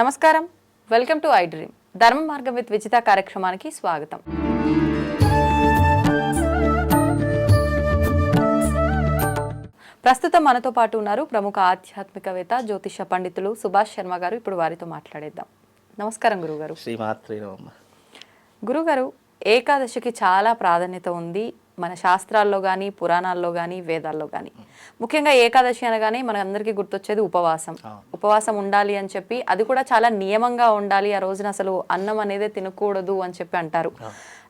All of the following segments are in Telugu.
నమస్కారం, వెల్కమ్ టు ఐ డ్రీమ్. ధర్మ మార్గం విత్ విజిత కార్యక్రమానికి స్వాగతం. ప్రస్తుతం మనతో పాటు ఉన్నారు ప్రముఖ ఆధ్యాత్మికవేత్త జ్యోతిష పండితులు సుభాష్ శర్మ గారు. ఇప్పుడు వారితో మాట్లాడేద్దాం. నమస్కారం గురుగారు. గురుగారు, ఏకాదశికి చాలా ప్రాధాన్యత ఉంది మన శాస్త్రాల్లో కానీ, పురాణాల్లో కానీ, వేదాల్లో కానీ. ముఖ్యంగా ఏకాదశి అనగానే మన అందరికీ గుర్తొచ్చేది ఉపవాసం. ఉపవాసం ఉండాలి అని చెప్పి, అది కూడా చాలా నియమంగా ఉండాలి. ఆ రోజున అసలు అన్నం అనేది తినకూడదు అని చెప్పి అంటారు.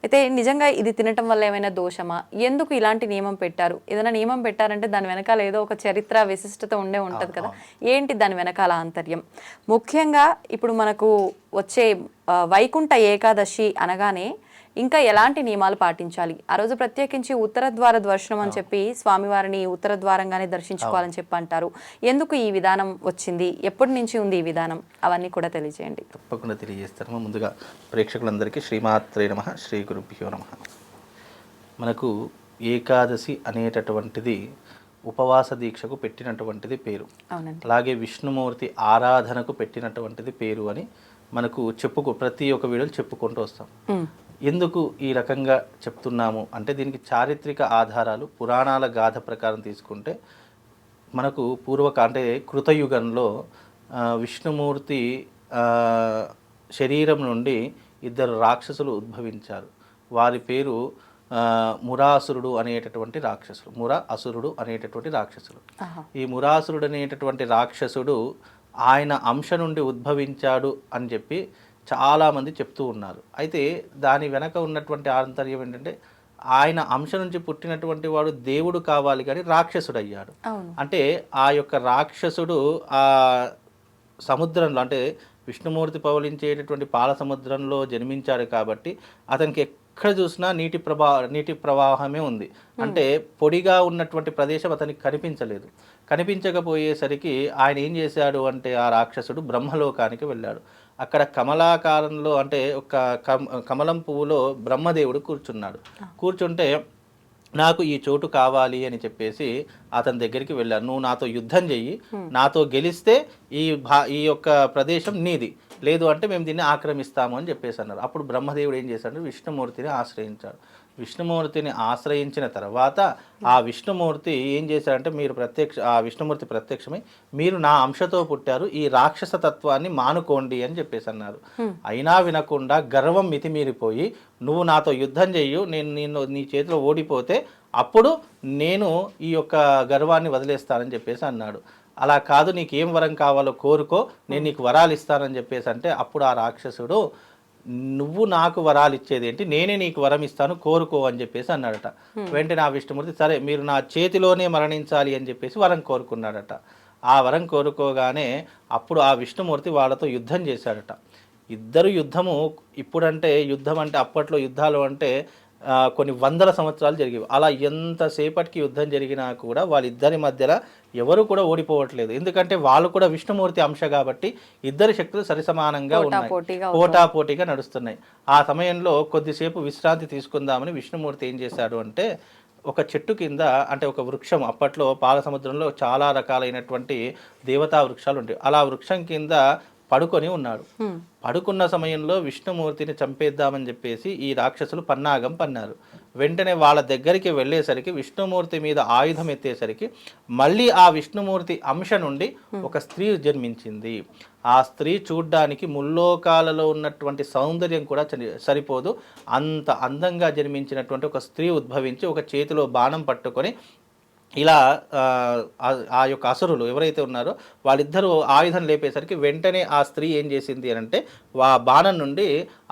అయితే నిజంగా ఇది తినటం వల్ల ఏమైనా దోషమా? ఎందుకు ఇలాంటి నియమం పెట్టారు? ఏదైనా నియమం పెట్టారంటే దాని వెనకాల ఏదో ఒక చరిత్ర విశిష్టత ఉంటది కదా. ఏంటి దాని వెనకాల ఆంతర్యం? ముఖ్యంగా ఇప్పుడు మనకు వచ్చే వైకుంఠ ఏకాదశి అనగానే ఇంకా ఎలాంటి నియమాలు పాటించాలి? ఆ రోజు ప్రత్యేకించి ఉత్తర ద్వార దర్శనం అని చెప్పి స్వామివారిని ఉత్తర ద్వారంగానే దర్శించుకోవాలని చెప్పి అంటారు. ఎందుకు ఈ విధానం వచ్చింది? ఎప్పటి నుంచి ఉంది ఈ విధానం? అవన్నీ కూడా తెలియజేయండి. తప్పకుండా తెలియజేస్తాను. ముందుగా ప్రేక్షకులందరికీ శ్రీమాత్రే నమః, శ్రీ గురుభ్యో నమః. మనకు ఏకాదశి అనేటటువంటిది ఉపవాస దీక్షకు పెట్టినటువంటిది పేరు. అలాగే విష్ణుమూర్తి ఆరాధనకు పెట్టినటువంటిది పేరు అని మనకు ప్రతి ఒక్క వీడియోలు చెప్పుకుంటూ వస్తాం. ఎందుకు ఈ రకంగా చెప్తున్నాము అంటే దీనికి చారిత్రక ఆధారాలు, పురాణాల గాథ ప్రకారం తీసుకుంటే మనకు అంటే కృతయుగంలో విష్ణుమూర్తి శరీరం నుండి ఇద్దరు రాక్షసులు ఉద్భవించారు. వారి పేరు మురాసురుడు అనేటటువంటి రాక్షసులు, అసురుడు అనేటటువంటి రాక్షసులు. ఈ మురాసురుడు అనేటటువంటి రాక్షసుడు ఆయన అంశ నుండి ఉద్భవించాడు అని చెప్పి చాలామంది చెప్తూ ఉన్నారు. అయితే దాని వెనక ఉన్నటువంటి ఆంతర్యం ఏంటంటే ఆయన అంశ నుంచి పుట్టినటువంటి వాడు దేవుడు కావాలి కానీ రాక్షసుడు అయ్యాడు. అంటే ఆ యొక్క రాక్షసుడు ఆ సముద్రంలో అంటే విష్ణుమూర్తి పవలించేటటువంటి పాల సముద్రంలో జన్మించాడు కాబట్టి అతనికి ఎక్కడ చూసినా నీటి ప్రవాహమే ఉంది. అంటే పొడిగా ఉన్నటువంటి ప్రదేశం అతనికి కనిపించలేదు. కనిపించకపోయేసరికి ఆయన ఏం చేశాడు అంటే ఆ రాక్షసుడు బ్రహ్మలోకానికి వెళ్ళాడు. అక్కడ కమలాకారంలో అంటే ఒక కమలం పువ్వులో బ్రహ్మదేవుడు కూర్చున్నాడు. కూర్చుంటే నాకు ఈ చోటు కావాలి అని చెప్పేసి అతని దగ్గరికి వెళ్ళాను. నువ్వు నాతో యుద్ధం చెయ్యి, నాతో గెలిస్తే ఈ యొక్క ప్రదేశం నీది, లేదు అంటే మేము దీన్ని ఆక్రమిస్తాము అని చెప్పేసి అన్నారు. అప్పుడు బ్రహ్మదేవుడు ఏం చేశాడు? విష్ణుమూర్తిని ఆశ్రయించాడు. విష్ణుమూర్తిని ఆశ్రయించిన తర్వాత ఆ విష్ణుమూర్తి ఏం చేశారంటే ఆ విష్ణుమూర్తి ప్రత్యక్షమై మీరు నా అంశతో పుట్టారు, ఈ రాక్షస తత్వాన్ని మానుకోండి అని చెప్పేసి అన్నారు. అయినా వినకుండా గర్వం మితిమీరిపోయి నువ్వు నాతో యుద్ధం చెయ్యు, నేను నీ చేతిలో ఓడిపోతే అప్పుడు నేను ఈ యొక్క గర్వాన్ని వదిలేస్తానని చెప్పేసి అన్నాడు. అలా కాదు, నీకు ఏం వరం కావాలో కోరుకో, నేను నీకు వరాలు ఇస్తానని చెప్పేసి అంటే అప్పుడు ఆ రాక్షసుడు నువ్వు నాకు వరాలు ఇచ్చేది ఏంటి, నేనే నీకు వరం ఇస్తాను కోరుకో అని చెప్పేసి అన్నాడట. వెంటనే ఆ విష్ణుమూర్తి సరే మీరు నా చేతిలోనే మరణించాలి అని చెప్పేసి వరం కోరుకున్నాడట. ఆ వరం కోరుకోగానే అప్పుడు ఆ విష్ణుమూర్తి వాళ్ళతో యుద్ధం చేశాడట. ఇద్దరు యుద్ధము ఇప్పుడంటే యుద్ధం అంటే అప్పట్లో యుద్ధాలు అంటే కొన్ని వందల సంవత్సరాలు జరిగేవి. అలా ఎంతసేపటికి యుద్ధం జరిగినా కూడా వాళ్ళిద్దరి మధ్యలో ఎవరు కూడా ఓడిపోవట్లేదు. ఎందుకంటే వాళ్ళు కూడా విష్ణుమూర్తి అంశ కాబట్టి ఇద్దరి శక్తులు సరిసమానంగా ఉన్నాయి, పోటాపోటీగా నడుస్తున్నాయి. ఆ సమయంలో కొద్దిసేపు విశ్రాంతి తీసుకుందామని విష్ణుమూర్తి ఏం చేశాడు అంటే ఒక చెట్టు కింద అంటే ఒక వృక్షం, అప్పట్లో పాల సముద్రంలో చాలా రకాలైనటువంటి దేవతా వృక్షాలు ఉంటాయి, అలా వృక్షం కింద పడుకొని ఉన్నాడు. పడుకున్న సమయంలో విష్ణుమూర్తిని చంపేద్దామని చెప్పేసి ఈ రాక్షసులు పన్నాగం పన్నారు. వెంటనే వాళ్ళ దగ్గరికి వెళ్ళేసరికి విష్ణుమూర్తి మీద ఆయుధం ఎత్తేసరికి మళ్ళీ ఆ విష్ణుమూర్తి అంశ నుండి ఒక స్త్రీ జన్మించింది. ఆ స్త్రీ చూడ్డానికి ముల్లోకాలలో ఉన్నటువంటి సౌందర్యం కూడా సరిపోదు, అంత అందంగా జన్మించినటువంటి ఒక స్త్రీ ఉద్భవించి ఒక చేతిలో బాణం పట్టుకొని ఇలా ఆ యొక్క అసురులు ఎవరైతే ఉన్నారో వాళ్ళిద్దరూ ఆయుధం లేపేసరికి వెంటనే ఆ స్త్రీ ఏం చేసింది అని అంటే ఆ బాణం నుండి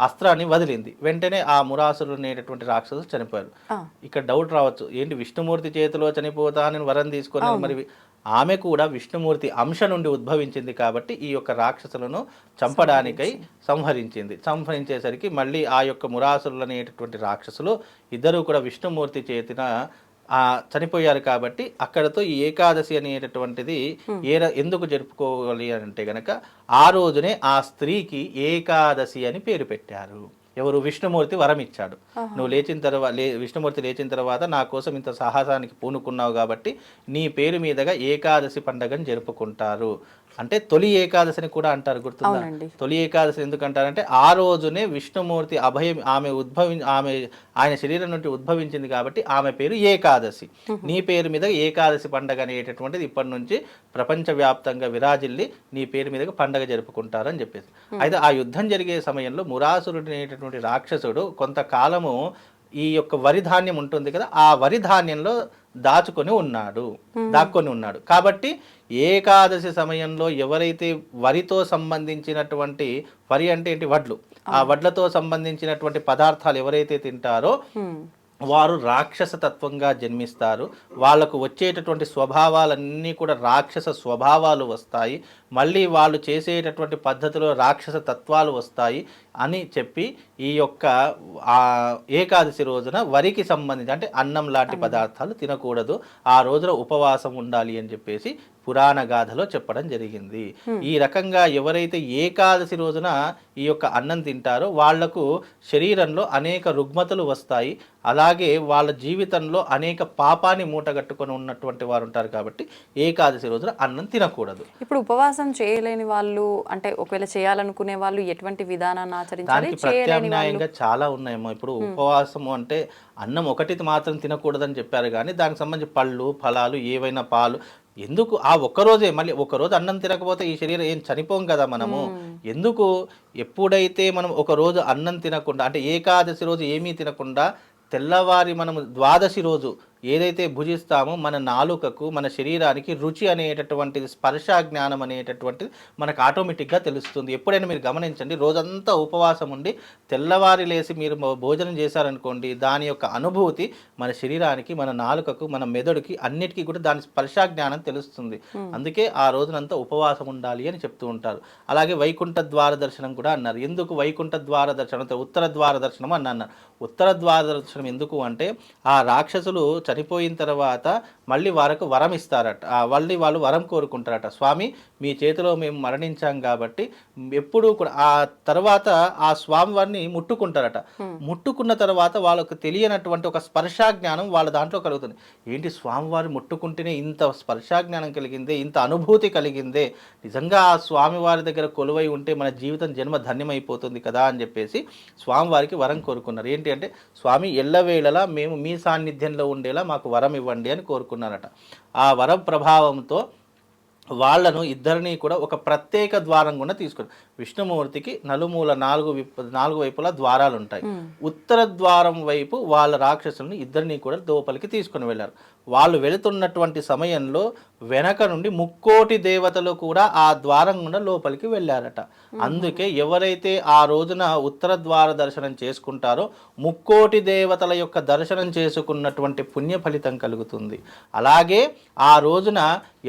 అస్త్రాన్ని వదిలింది. వెంటనే ఆ మురాసురుడు అనేటటువంటి రాక్షసులు చనిపోయారు. ఇక్కడ డౌట్ రావచ్చు, ఏంటి విష్ణుమూర్తి చేతిలో చనిపోతా అని వరం తీసుకొని మరి ఆమె కూడా విష్ణుమూర్తి అంశ నుండి ఉద్భవించింది కాబట్టి ఈ యొక్క రాక్షసులను చంపడానికై సంహరించేసరికి మళ్ళీ ఆ యొక్క మురాసురులు అనేటటువంటి రాక్షసులు ఇద్దరు కూడా విష్ణుమూర్తి చేతిన చనిపోయారు. కాబట్టి అక్కడతో ఈ ఏకాదశి అనేటటువంటిది ఎందుకు జరుపుకోవాలి అంటే గనక ఆ రోజునే ఆ స్త్రీకి ఏకాదశి అని పేరు పెట్టారు. ఎవరు విష్ణుమూర్తి వరం ఇచ్చాడు. నువ్వు లేచిన తర్వాత విష్ణుమూర్తి లేచిన తర్వాత నా కోసం ఇంత సాహసానికి పూనుకున్నావు కాబట్టి నీ పేరు మీదుగా ఏకాదశి పండుగను జరుపుకుంటారు. అంటే తొలి ఏకాదశిని కూడా అంటారు, గుర్తుందా? తొలి ఏకాదశి ఎందుకంటారంటే ఆ రోజునే విష్ణుమూర్తి అభయం ఆయన శరీరం నుండి ఉద్భవించింది కాబట్టి ఆమె పేరు ఏకాదశి. నీ పేరు మీద ఏకాదశి పండుగ అనేటటువంటిది ఇప్పటి నుంచి ప్రపంచవ్యాప్తంగా విరాజిల్లి నీ పేరు మీదగా పండుగ జరుపుకుంటారు అని చెప్పేసి. అయితే ఆ యుద్ధం జరిగే సమయంలో మురాసురుడు అనేటటువంటి రాక్షసుడు కొంతకాలము ఈ యొక్క వరి ధాన్యం ఉంటుంది కదా, ఆ వరి ధాన్యంలో దాక్కొని ఉన్నాడు. కాబట్టి ఏకాదశి సమయంలో ఎవరైతే వరితో సంబంధించినటువంటి, వరి అంటే ఏంటి, వడ్లు, ఆ వడ్లతో సంబంధించినటువంటి పదార్థాలు ఎవరైతే తింటారో వారు రాక్షస తత్వంగా జన్మిస్తారు. వాళ్ళకు వచ్చేటటువంటి స్వభావాలన్నీ కూడా రాక్షస స్వభావాలు వస్తాయి. మళ్ళీ వాళ్ళు చేసేటటువంటి పద్ధతిలో రాక్షస తత్వాలు వస్తాయి అని చెప్పి ఈ యొక్క ఏకాదశి రోజున వరికి సంబంధించి అంటే అన్నం లాంటి పదార్థాలు తినకూడదు, ఆ రోజున ఉపవాసం ఉండాలి అని చెప్పేసి పురాణ గాథలో చెప్పడం జరిగింది. ఈ రకంగా ఎవరైతే ఏకాదశి రోజున ఈ యొక్క అన్నం తింటారో వాళ్లకు శరీరంలో అనేక రుగ్మతలు వస్తాయి. అలాగే వాళ్ళ జీవితంలో అనేక పాపాన్ని మూటగట్టుకొని ఉన్నటువంటి వారు ఉంటారు. కాబట్టి ఏకాదశి రోజున అన్నం తినకూడదు. ఇప్పుడు ఉపవాసం చేయలేని వాళ్ళు, అంటే ఒకవేళ చేయాలనుకునే వాళ్ళు ఎటువంటి విధానాన్ని ఆచరించాలి? దానికి ప్రత్యామ్నాయంగా చాలా ఉన్నాయేమో. ఇప్పుడు ఉపవాసము అంటే అన్నం ఒకటి మాత్రం తినకూడదని చెప్పారు, కానీ దానికి సంబంధించి పళ్ళు, ఫలాలు, ఏవైనా పాలు, ఎందుకు ఆ ఒక్కరోజే, మళ్ళీ ఒకరోజు అన్నం తినకపోతే ఈ శరీరం ఏం చనిపోం కదా మనము. ఎందుకు ఎప్పుడైతే మనం ఒక రోజు అన్నం తినకుండా, అంటే ఏకాదశి రోజు ఏమీ తినకుండా తెల్లవారి మనము ద్వాదశి రోజు ఏదైతే భుజిస్తామో మన నాలుకకు, మన శరీరానికి రుచి అనేటటువంటిది, స్పర్శ జ్ఞానం అనేటటువంటిది మనకు ఆటోమేటిక్గా తెలుస్తుంది. ఎప్పుడైనా మీరు గమనించండి, రోజంతా ఉపవాసం ఉండి తెల్లవారి లేసి మీరు భోజనం చేశారనుకోండి, దాని యొక్క అనుభూతి మన శరీరానికి, మన నాలుకకు, మన మెదడుకి అన్నిటికీ కూడా దాని స్పర్శ జ్ఞానం తెలుస్తుంది. అందుకే ఆ రోజునంతా ఉపవాసం ఉండాలి అని చెప్తూ ఉంటారు. అలాగే వైకుంఠ ద్వార దర్శనం కూడా అన్నారు. ఎందుకు వైకుంఠ ద్వార దర్శనం, ఉత్తర ద్వార దర్శనం అని అన్నారు. ఉత్తర ద్వార దర్శనం ఎందుకు అంటే ఆ రాక్షసులు చనిపోయిన తర్వాత మళ్ళీ వారికి వరం ఇస్తారట. మళ్ళీ వాళ్ళు వరం కోరుకుంటారట, స్వామి మీ చేతిలో మేము మరణించాం కాబట్టి ఎప్పుడూ కూడా ఆ తర్వాత ఆ స్వామి వారిని ముట్టుకుంటారట. ముట్టుకున్న తర్వాత వాళ్ళకు తెలియనటువంటి ఒక స్పర్శా జ్ఞానం వాళ్ళ దాంట్లో కలుగుతుంది. ఏంటి, స్వామివారి ముట్టుకుంటేనే ఇంత స్పర్శా జ్ఞానం కలిగిందే, ఇంత అనుభూతి కలిగిందే, నిజంగా ఆ స్వామివారి దగ్గర కొలువై ఉంటే మన జీవితం జన్మ ధన్యమైపోతుంది కదా అని చెప్పేసి స్వామివారికి వరం కోరుకున్నారు. ఏంటి అంటే, స్వామి ఎల్లవేళలా మేము మీ సాన్నిధ్యంలో ఉండేలా మాకు వరం ఇవ్వండి అని కోరుకున్నారట. ఆ వరం ప్రభావంతో వాళ్లను ఇద్దరిని కూడా ఒక ప్రత్యేక ద్వారం గుండా తీసుకున్నారు. విష్ణుమూర్తికి నలుమూల నాలుగు వైపులా ద్వారాలు ఉంటాయి. ఉత్తర ద్వారం వైపు వాళ్ళ రాక్షసుల్ని ఇద్దరిని కూడా లోపలికి తీసుకుని వెళ్ళారు. వాళ్ళు వెళుతున్నటువంటి సమయంలో వెనక నుండి 3,000,000 దేవతలు కూడా ఆ ద్వారం గుండా లోపలికి వెళ్ళారట. అందుకే ఎవరైతే ఆ రోజున ఉత్తర ద్వార దర్శనం చేసుకుంటారో 3,000,000 దేవతల యొక్క దర్శనం చేసుకున్నటువంటి పుణ్య ఫలితం కలుగుతుంది. అలాగే ఆ రోజున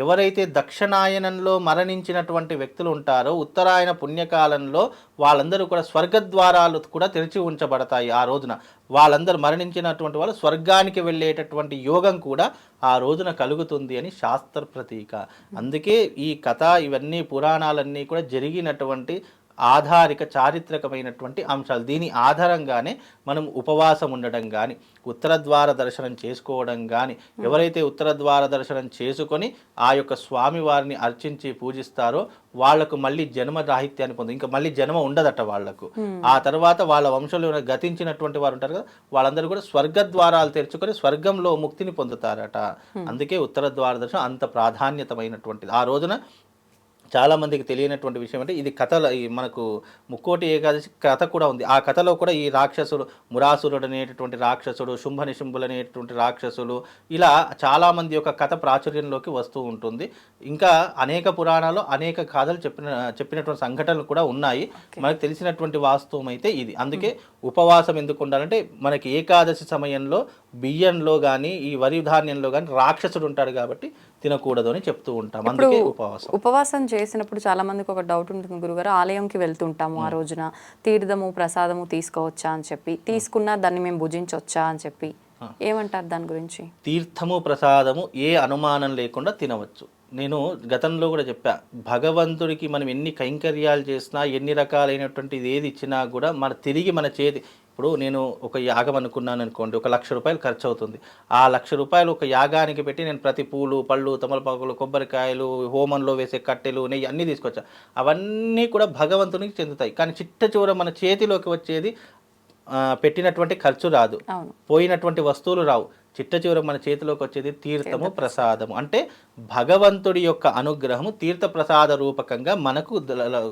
ఎవరైతే దక్షిణాయనంలో మరణించినటువంటి వ్యక్తులు ఉంటారో ఉత్తరాయణ పుణ్యకాలంలో వాళ్ళందరూ కూడా స్వర్గద్వారాలు కూడా తెరిచి ఉంచబడతాయి. ఆ రోజున వాళ్ళందరూ మరణించినటువంటి వాళ్ళు స్వర్గానికి వెళ్ళేటటువంటి యోగం కూడా ఆ రోజున కలుగుతుంది అని శాస్త్ర ప్రతీక. అందుకే ఈ కథ, ఇవన్నీ పురాణాలన్నీ కూడా జరిగినటువంటి ఆధారిక చారిత్రకమైనటువంటి అంశాలు. దీని ఆధారంగానే మనం ఉపవాసం ఉండడం కానీ, ఉత్తర ద్వార దర్శనం చేసుకోవడం కానీ, ఎవరైతే ఉత్తర ద్వార దర్శనం చేసుకొని ఆ యొక్క స్వామివారిని అర్చించి పూజిస్తారో వాళ్లకు మళ్ళీ జన్మ రాహిత్యాన్ని పొందు, ఇంకా మళ్ళీ జన్మ ఉండదట వాళ్లకు. ఆ తర్వాత వాళ్ళ వంశంలో గతించినటువంటి వారు ఉంటారు కదా, వాళ్ళందరూ కూడా స్వర్గద్వారాలు తెరుచుకొని స్వర్గంలో ముక్తిని పొందుతారట. అందుకే ఉత్తర ద్వార దర్శనం అంత ప్రాధాన్యతమైనటువంటిది. ఆ రోజున చాలా మందికి తెలియనటువంటి విషయం అంటే ఇది కథలో మనకు 3,000,000 ఏకాదశి కథ కూడా ఉంది. ఆ కథలో కూడా ఈ రాక్షసుడు, మురాసురుడు అనేటటువంటి రాక్షసుడు, శుంభనిశుంభులు అనేటటువంటి రాక్షసులు, ఇలా చాలామంది యొక్క కథ ప్రాచుర్యంలోకి వస్తూ ఉంటుంది. ఇంకా అనేక పురాణాలు అనేక కథలు చెప్పినటువంటి సంఘటనలు కూడా ఉన్నాయి. మనకు తెలిసినటువంటి వాస్తవం అయితే ఇది. అందుకే ఉపవాసం ఎందుకు ఉండాలంటే, మనకి ఏకాదశి సమయంలో బియ్యంలో కానీ ఈ వరి ధాన్యంలో కానీ రాక్షసుడు ఉంటాడు కాబట్టి తినకూడదు అని చెప్తూ ఉంటాం. అందుకే ఉపవాసం చేసినప్పుడు చాలా మందికి ఒక డౌట్ ఉంటుంది గురుగారు, ఆలయంకి వెళ్తుంటాము, ఆ రోజున తీర్థము ప్రసాదము తీసుకోవచ్చా అని చెప్పి, తీసుకున్నా దాన్ని మేము భుజించవచ్చా అని చెప్పి, ఏమంటారు దాని గురించి? తీర్థము ప్రసాదము ఏ అనుమానం లేకుండా తినవచ్చు. నేను గతంలో కూడా చెప్పా, భగవంతుడికి మనం ఎన్ని కైంకర్యాలు చేసినా, ఎన్ని రకాలైనటువంటిది ఏది ఇచ్చినా కూడా తిరిగి మన చేతి, ఇప్పుడు నేను ఒక యాగం అనుకున్నాను అనుకోండి, 1,00,000 రూపాయలు ఖర్చు అవుతుంది. ఆ 1,00,000 రూపాయలు ఒక యాగానికి పెట్టి నేను ప్రతి పూలు, పళ్ళు, తమలపాకులు, కొబ్బరికాయలు, హోమంలో వేసే కట్టెలు, నెయ్యి అన్నీ తీసుకొచ్చా. అవన్నీ కూడా భగవంతునికి చెందుతాయి. కానీ చిట్ట చివర మన చేతిలోకి వచ్చేది పెట్టినటువంటి ఖర్చు రాదు, పోయినటువంటి వస్తువులు రావు. చిట్ట చివర మన చేతిలోకి వచ్చేది తీర్థము, ప్రసాదము. అంటే భగవంతుడి యొక్క అనుగ్రహము తీర్థ ప్రసాద రూపకంగా మనకు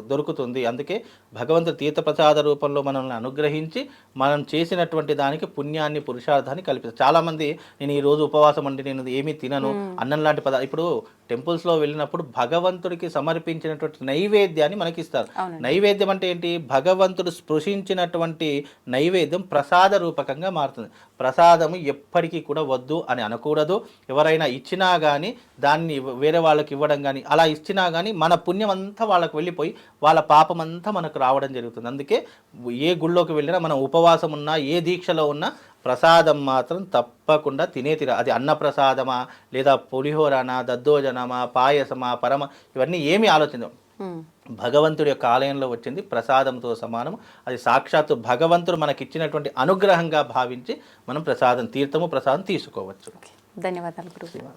దొరుకుతుంది. అందుకే భగవంతుడు తీర్థ ప్రసాద రూపంలో మనల్ని అనుగ్రహించి మనం చేసినటువంటి దానికి పుణ్యాన్ని, పురుషార్థాన్ని కల్పిస్తారు. చాలామంది నేను ఈరోజు ఉపవాసం అంటే నేను ఏమీ తినను, అన్నం లాంటి ఇప్పుడు టెంపుల్స్లో వెళ్ళినప్పుడు భగవంతుడికి సమర్పించినటువంటి నైవేద్యాన్ని మనకి ఇస్తారు. నైవేద్యం అంటే ఏంటి? భగవంతుడు స్పృశించినటువంటి నైవేద్యం ప్రసాద రూపకంగా మారుతుంది. ప్రసాదము ఎప్పటికీ కూడా వద్దు అని అనకూడదు. ఎవరైనా ఇచ్చినా కానీ దాన్ని వేరే వాళ్ళకి ఇవ్వడం కానీ, అలా ఇచ్చినా కానీ మన పుణ్యం అంతా వాళ్ళకి వెళ్ళిపోయి వాళ్ళ పాపం అంతా మనకు రావడం జరుగుతుంది. అందుకే ఏ గుళ్ళోకి వెళ్ళినా మనం ఉపవాసం ఉన్నా, ఏ దీక్షలో ఉన్నా ప్రసాదం మాత్రం తప్పకుండా తినేతిరా. అది అన్నప్రసాదమా, లేదా పులిహోరనా, దద్దోజనమా, పాయసమా, పరమ, ఇవన్నీ ఏమీ ఆలోచించం. భగవంతుడి యొక్క ఆలయంలో వచ్చింది ప్రసాదంతో సమానం. అది సాక్షాత్తు భగవంతుడు మనకి ఇచ్చినటువంటి అనుగ్రహంగా భావించి మనం తీర్థము ప్రసాదం తీసుకోవచ్చు. ధన్యవాదాలు గురువు.